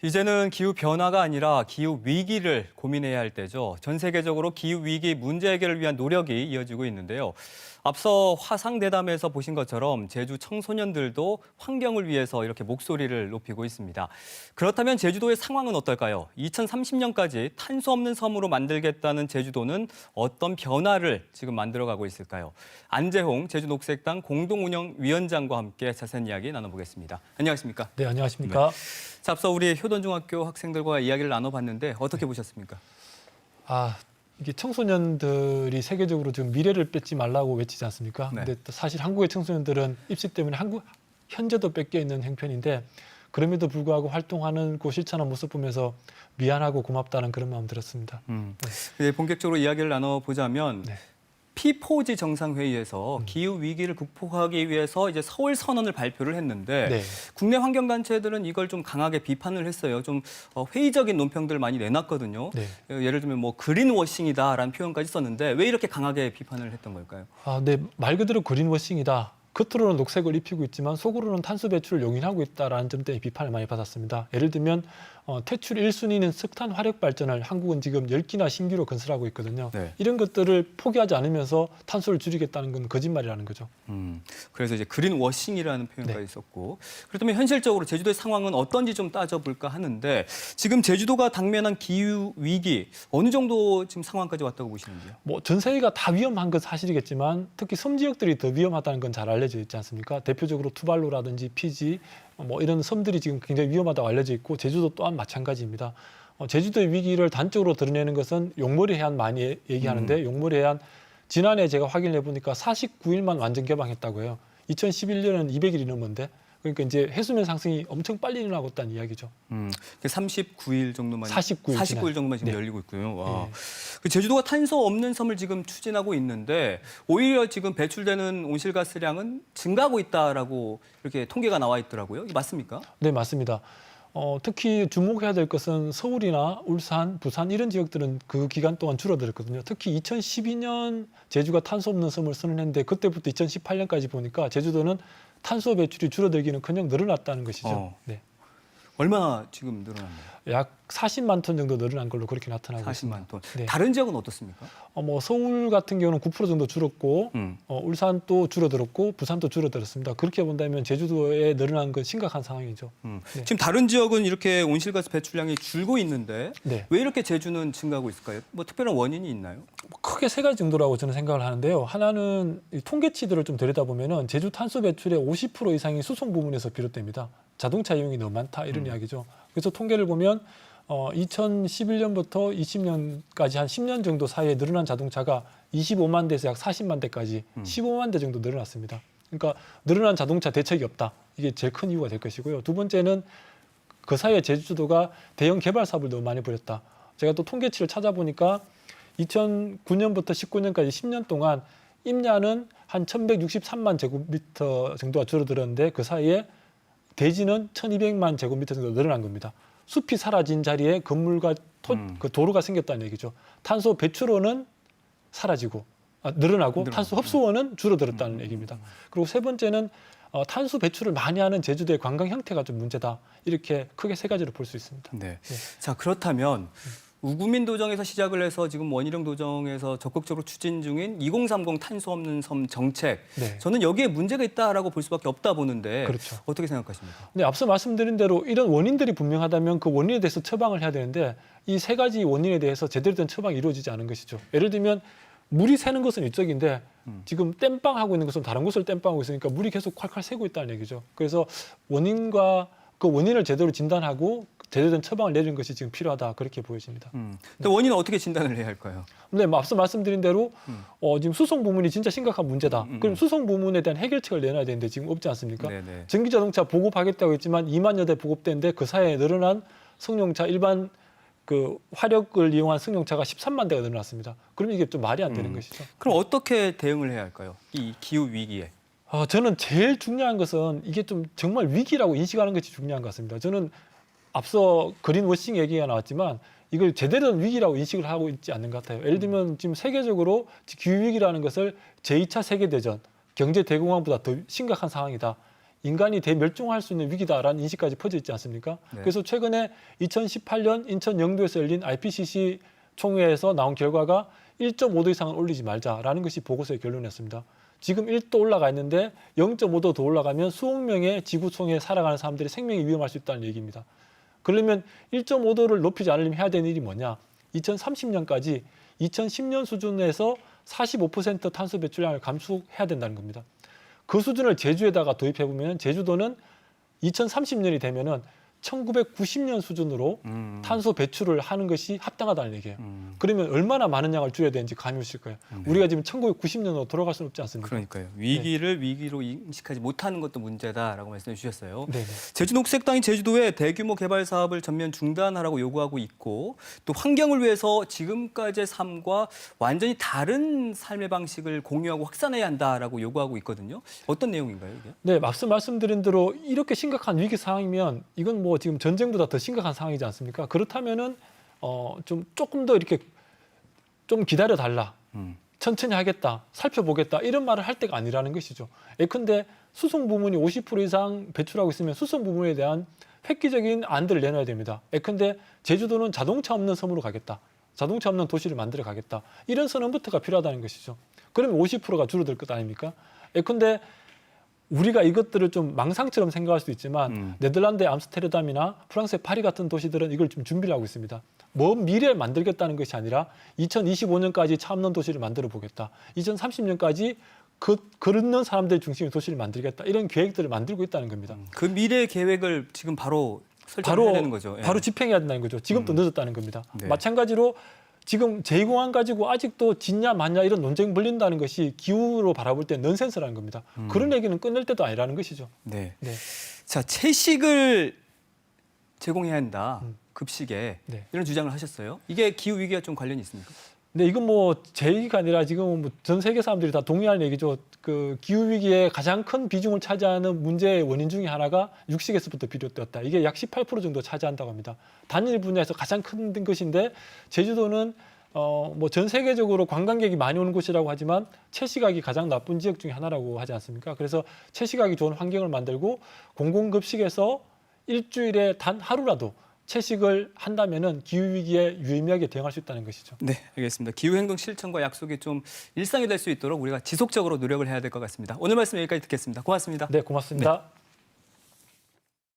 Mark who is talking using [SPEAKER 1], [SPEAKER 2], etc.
[SPEAKER 1] 이제는 기후 변화가 아니라 기후 위기를 고민해야 할 때죠. 전 세계적으로 기후 위기 문제 해결을 위한 노력이 이어지고 있는데요. 앞서 화상대담에서 보신 것처럼 제주 청소년들도 환경을 위해서 이렇게 목소리를 높이고 있습니다. 그렇다면 제주도의 상황은 어떨까요? 2030년까지 탄소 없는 섬으로 만들겠다는 제주도는 어떤 변화를 지금 만들어가고 있을까요? 안재홍 제주녹색당 공동운영위원장과 함께 자세한 이야기 나눠보겠습니다. 안녕하십니까?
[SPEAKER 2] 네, 안녕하십니까?
[SPEAKER 1] 자, 앞서 우리 효돈중학교 학생들과 이야기를 나눠봤는데 어떻게 보셨습니까?
[SPEAKER 2] 이게 청소년들이 세계적으로 지금 미래를 뺏지 말라고 외치지 않습니까?
[SPEAKER 1] 네.
[SPEAKER 2] 근데 또 사실 한국의 청소년들은 입시 때문에 현재도 뺏겨 있는 형편인데 그럼에도 불구하고 활동하는 고 실천하는 모습 보면서 미안하고 고맙다는 그런 마음 들었습니다.
[SPEAKER 1] 이제 본격적으로 이야기를 나눠보자면
[SPEAKER 2] 네.
[SPEAKER 1] P4G 정상회의에서 기후 위기를 극복하기 위해서 이제 서울 선언을 발표를 했는데
[SPEAKER 2] 네.
[SPEAKER 1] 국내 환경 단체들은 이걸 좀 강하게 비판을 했어요. 좀 회의적인 논평들을 많이 내놨거든요.
[SPEAKER 2] 네.
[SPEAKER 1] 예를 들면 뭐 그린워싱이다라는 표현까지 썼는데 왜 이렇게 강하게 비판을 했던 걸까요?
[SPEAKER 2] 네, 말 그대로 그린워싱이다. 겉으로는 녹색을 입히고 있지만 속으로는 탄소 배출을 용인하고 있다라는 점 때문에 비판을 많이 받았습니다. 예를 들면 퇴출 1순위는 석탄 화력 발전을 한국은 지금 10기나 신규로 건설하고 있거든요.
[SPEAKER 1] 네.
[SPEAKER 2] 이런 것들을 포기하지 않으면서 탄소를 줄이겠다는 건 거짓말이라는 거죠.
[SPEAKER 1] 그래서 이제 그린워싱이라는 표현까지
[SPEAKER 2] 네.
[SPEAKER 1] 썼고 그렇다면 현실적으로 제주도의 상황은 어떤지 좀 따져볼까 하는데 지금 제주도가 당면한 기후 위기 어느 정도 지금 상황까지 왔다고 보시는지요?
[SPEAKER 2] 전 세계가 다 위험한 건 사실이겠지만 특히 섬 지역들이 더 위험하다는 건 잘 알려져 있지 않습니까? 대표적으로 투발루라든지 피지 이런 섬들이 지금 굉장히 위험하다고 알려져 있고 제주도 또한 마찬가지입니다. 제주도의 위기를 단적으로 드러내는 것은 용머리 해안 많이 얘기하는데 용머리 해안 지난해 제가 확인해 보니까 49일만 완전 개방했다고 해요. 2011년은 200일이 넘었는데 그러니까 이제 해수면 상승이 엄청 빨리 일어나고 있다는 이야기죠.
[SPEAKER 1] 39일 정도만
[SPEAKER 2] 49일
[SPEAKER 1] 정도만 지금
[SPEAKER 2] 네.
[SPEAKER 1] 열리고 있고요. 와.
[SPEAKER 2] 네.
[SPEAKER 1] 그 제주도가 탄소 없는 섬을 지금 추진하고 있는데 오히려 지금 배출되는 온실가스량은 증가하고 있다라고 이렇게 통계가 나와 있더라고요. 이게 맞습니까?
[SPEAKER 2] 네, 맞습니다. 특히 주목해야 될 것은 서울이나 울산, 부산 이런 지역들은 그 기간 동안 줄어들었거든요. 특히 2012년 제주가 탄소 없는 섬을 선언했는데 그때부터 2018년까지 보니까 제주도는 탄소 배출이 줄어들기는커녕 늘어났다는 것이죠. 네.
[SPEAKER 1] 얼마나 지금 늘어났나요?
[SPEAKER 2] 약 40만 톤 정도 늘어난 걸로 그렇게 나타나고 있습니다.
[SPEAKER 1] 40만 톤.
[SPEAKER 2] 네.
[SPEAKER 1] 다른 지역은 어떻습니까?
[SPEAKER 2] 서울 같은 경우는 9% 정도 줄었고
[SPEAKER 1] 음.
[SPEAKER 2] 울산도 줄어들었고 부산도 줄어들었습니다. 그렇게 본다면 제주도에 늘어난 건 심각한 상황이죠.
[SPEAKER 1] 네.
[SPEAKER 2] 네.
[SPEAKER 1] 지금 다른 지역은 이렇게 온실가스 배출량이 줄고 있는데
[SPEAKER 2] 네.
[SPEAKER 1] 왜 이렇게 제주는 증가하고 있을까요? 뭐 특별한 원인이 있나요?
[SPEAKER 2] 크게 세 가지 정도라고 저는 생각을 하는데요. 하나는 이 통계치들을 좀 들여다보면은 제주 탄소 배출의 50% 이상이 수송 부문에서 비롯됩니다. 자동차 이용이 너무 많다 이런 이야기죠. 그래서 통계를 보면 2011년부터 20년까지 한 10년 정도 사이에 늘어난 자동차가 25만 대에서 약 40만 대까지 15만 대 정도 늘어났습니다. 그러니까 늘어난 자동차 대책이 없다. 이게 제일 큰 이유가 될 것이고요. 두 번째는 그 사이에 제주도가 대형 개발 사업을 너무 많이 벌였다. 제가 또 통계치를 찾아보니까 2009년부터 19년까지 10년 동안 임야는 한 1163만 제곱미터 정도가 줄어들었는데 그 사이에 대지는 1200만 제곱미터 정도 늘어난 겁니다. 숲이 사라진 자리에 건물과 그 도로가 생겼다는 얘기죠. 탄소 배출원은 사라지고 늘어나고 탄소 흡수원은 줄어들었다는 얘기입니다. 그리고 세 번째는 탄소 배출을 많이 하는 제주도의 관광 형태가 좀 문제다. 이렇게 크게 세 가지로 볼 수 있습니다.
[SPEAKER 1] 네. 자, 그렇다면 우구민 도정에서 시작을 해서 지금 원희룡 도정에서 적극적으로 추진 중인 2030 탄소 없는 섬 정책.
[SPEAKER 2] 네.
[SPEAKER 1] 저는 여기에 문제가 있다라고 볼 수밖에 없다 보는데
[SPEAKER 2] 그렇죠.
[SPEAKER 1] 어떻게 생각하십니까?
[SPEAKER 2] 네, 앞서 말씀드린 대로 이런 원인들이 분명하다면 그 원인에 대해서 처방을 해야 되는데 이 세 가지 원인에 대해서 제대로 된 처방이 이루어지지 않은 것이죠. 예를 들면 물이 새는 것은 이쪽인데 지금 땜빵하고 있는 것은 다른 곳을 땜빵하고 있으니까 물이 계속 콸콸 새고 있다는 얘기죠. 그래서 원인과 그 원인을 제대로 진단하고 제대로 된 처방을 내리는 것이 지금 필요하다 그렇게 보여집니다.
[SPEAKER 1] 근데 원인은 어떻게 진단을 해야 할까요?
[SPEAKER 2] 네, 앞서 말씀드린 대로 지금 수송 부문이 진짜 심각한 문제다. 그럼 수송 부문에 대한 해결책을 내놔야 되는데 지금 없지 않습니까?
[SPEAKER 1] 네네.
[SPEAKER 2] 전기자동차 보급하겠다고 했지만 2만여 대 보급됐는데 그 사이에 늘어난 승용차 일반 그 화력을 이용한 승용차가 13만 대가 늘어났습니다. 그럼 이게 좀 말이 안 되는 것이죠.
[SPEAKER 1] 그럼 어떻게 대응을 해야 할까요? 이 기후 위기에.
[SPEAKER 2] 저는 제일 중요한 것은 이게 좀 정말 위기라고 인식하는 것이 중요한 것 같습니다. 저는 앞서 그린워싱 얘기가 나왔지만 이걸 제대로 된 위기라고 인식을 하고 있지 않는 것 같아요. 예를 들면 지금 세계적으로 기후위기라는 것을 제2차 세계대전, 경제대공황보다 더 심각한 상황이다. 인간이 대멸종할 수 있는 위기다라는 인식까지 퍼져 있지 않습니까?
[SPEAKER 1] 네.
[SPEAKER 2] 그래서 최근에 2018년 인천 영도에서 열린 IPCC 총회에서 나온 결과가 1.5도 이상은 올리지 말자라는 것이 보고서의 결론이었습니다. 지금 1도 올라가 있는데 0.5도 더 올라가면 수억 명의 지구촌에 살아가는 사람들의 생명이 위험할 수 있다는 얘기입니다. 그러면 1.5도를 높이지 않으려면 해야 되는 일이 뭐냐? 2030년까지 2010년 수준에서 45% 탄소 배출량을 감축해야 된다는 겁니다. 그 수준을 제주에다가 도입해 보면 제주도는 2030년이 되면은 1990년 수준으로 탄소 배출을 하는 것이 합당하다는 얘기예요. 그러면 얼마나 많은 양을 줄여야 되는지 감이 오실 거예요. 우리가 지금 1990년으로 돌아갈 수는 없지 않습니까?
[SPEAKER 1] 그러니까요. 위기를 위기로 인식하지 못하는 것도 문제다라고 말씀해 주셨어요.
[SPEAKER 2] 네네.
[SPEAKER 1] 제주녹색당이 제주도에 대규모 개발 사업을 전면 중단하라고 요구하고 있고 또 환경을 위해서 지금까지의 삶과 완전히 다른 삶의 방식을 공유하고 확산해야 한다라고 요구하고 있거든요. 어떤 내용인가요, 이게?
[SPEAKER 2] 네, 앞서 말씀드린 대로 이렇게 심각한 위기 상황이면 이건 뭐 지금 전쟁보다 더 심각한 상황이지 않습니까? 그렇다면은 좀 조금 더 이렇게 좀 기다려 달라. 천천히 하겠다, 살펴보겠다 이런 말을 할 때가 아니라는 것이죠. 예컨대 수송 부문이 50% 이상 배출하고 있으면 수송 부문에 대한 획기적인 안들을 내놔야 됩니다. 예컨대 제주도는 자동차 없는 섬으로 가겠다. 자동차 없는 도시를 만들어 가겠다. 이런 선언부터가 필요하다는 것이죠. 그러면 50%가 줄어들 것 아닙니까? 예컨대 우리가 이것들을 좀 망상처럼 생각할 수 있지만 네덜란드의 암스테르담이나 프랑스의 파리 같은 도시들은 이걸 좀 준비를 하고 있습니다. 먼 미래를 만들겠다는 것이 아니라 2025년까지 차 없는 도시를 만들어 보겠다. 2030년까지 걷는 사람들 중심의 도시를 만들겠다. 이런 계획들을 만들고 있다는 겁니다.
[SPEAKER 1] 그 미래 계획을 지금 바로 설정해야 되는 거죠. 예.
[SPEAKER 2] 바로 집행해야 된다는 거죠. 지금도 늦었다는 겁니다.
[SPEAKER 1] 네.
[SPEAKER 2] 마찬가지로 지금 제2공항 가지고 아직도 짓냐 마냐 이런 논쟁 벌린다는 것이 기후로 바라볼 때 넌센스라는 겁니다. 그런 얘기는 끝낼 때도 아니라는 것이죠.
[SPEAKER 1] 네.
[SPEAKER 2] 네.
[SPEAKER 1] 자, 채식을 제공해야 한다. 급식에
[SPEAKER 2] 네.
[SPEAKER 1] 이런 주장을 하셨어요. 이게 기후 위기와 좀 관련이 있습니까?
[SPEAKER 2] 근데 이건 뭐 제 얘기가 아니라 지금 뭐 전 세계 사람들이 다 동의하는 얘기죠. 그 기후 위기에 가장 큰 비중을 차지하는 문제의 원인 중에 하나가 육식에서부터 비롯되었다. 이게 약 18% 정도 차지한다고 합니다. 단일 분야에서 가장 큰 것인데 제주도는 뭐 전 세계적으로 관광객이 많이 오는 곳이라고 하지만 채식하기 가장 나쁜 지역 중에 하나라고 하지 않습니까? 그래서 채식하기 좋은 환경을 만들고 공공급식에서 일주일에 단 하루라도 채식을 한다면은 기후 위기에 유의미하게 대응할 수 있다는 것이죠.
[SPEAKER 1] 네, 알겠습니다. 기후 행동 실천과 약속이 좀 일상이 될 수 있도록 우리가 지속적으로 노력을 해야 될 것 같습니다. 오늘 말씀 여기까지 듣겠습니다. 고맙습니다.
[SPEAKER 2] 네, 고맙습니다.